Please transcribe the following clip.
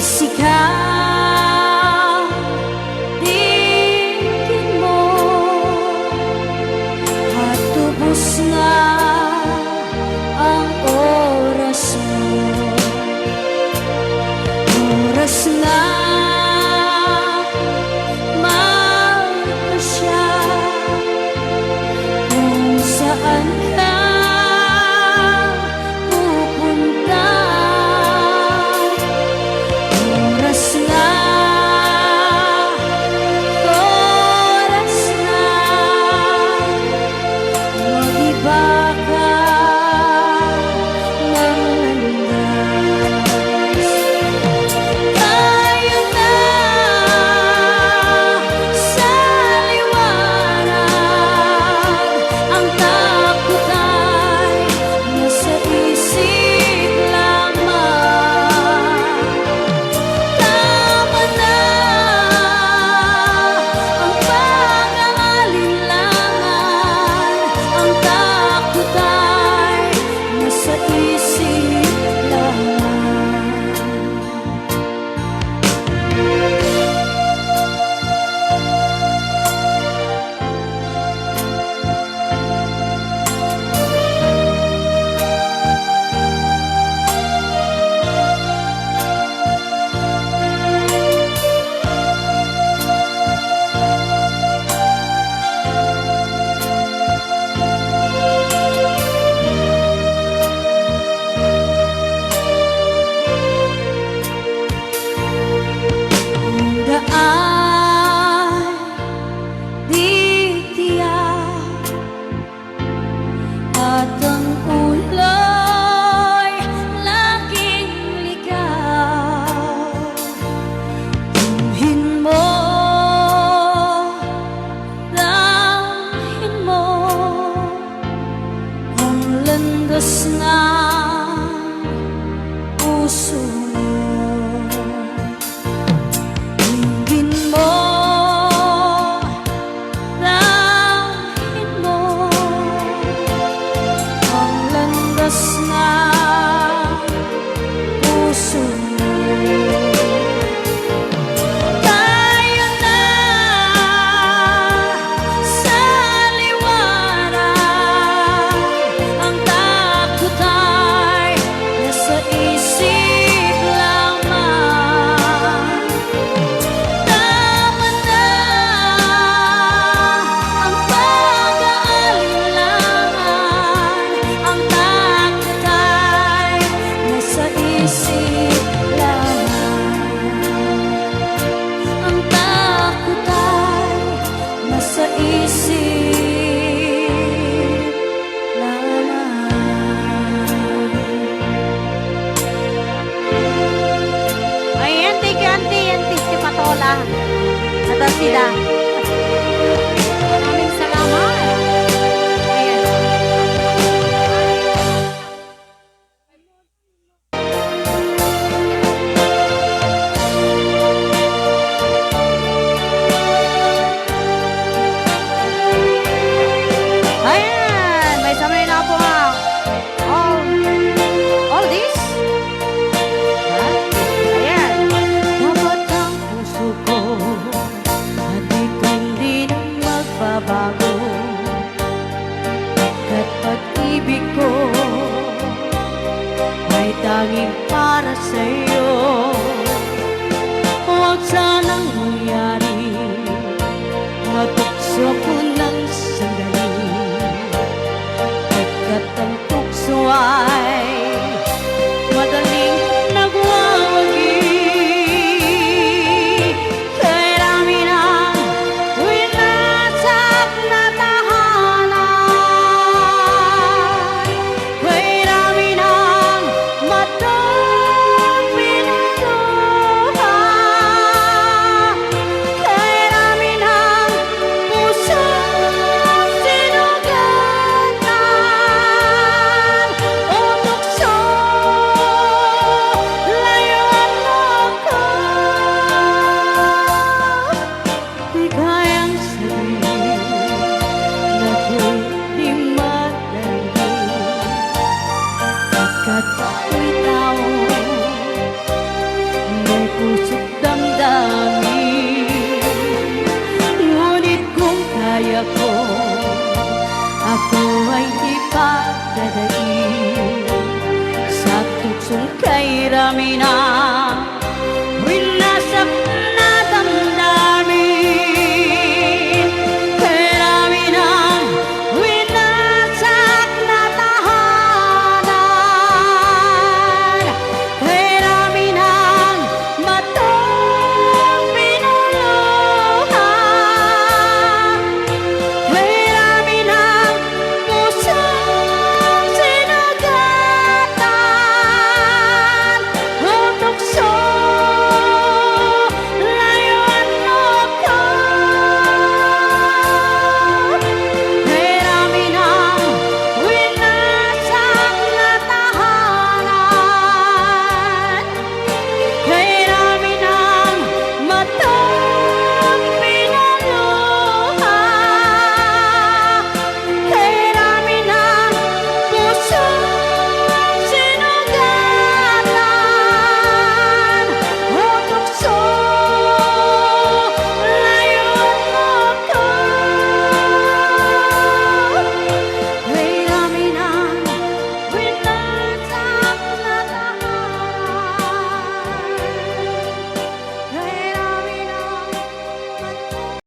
Ikaw, tingin mo at tubos na ang oras mo. Oras na magpasya kung saan ka pupunta. Oras na mag-iba ka ng landas. Tayo na sa liwanag, ang takot ay nasa isip lamang. Tama na ang pag-aalinlangan, ang takot ay nasa isip lamang. Daan di tiyak at ang ulo'y laging ligaw. Tuhin mo, langhin mo ang landas ng puso mo. Tingin mo, langhin mo ang landas ng puso mo. Tayo na sa liwanag, ang takot ay nasa isip lamang. Tama na ang pag-aalinlangan, ang takot ay nasa isip lamang. Ang takot ay nasa isip lamang. Ayan, yan, si Patola. Atas sila. Maraming salamat. Ayan. Ayan, may samay na po ang all this. Ayan. Dapat ang puso ko at hindi na magbabago, at pag-ibig ko ay tanging para sa'yo. Huwag sanang mangyari matukso ko ng sandali, pagkat ang tukso ay madaling nagwawagi. Kay dami ng winasak na tahanan, kay dami ng matong pinagluha, kay dami ng pusong sinugatan. dadai sa tuksong kay Ramina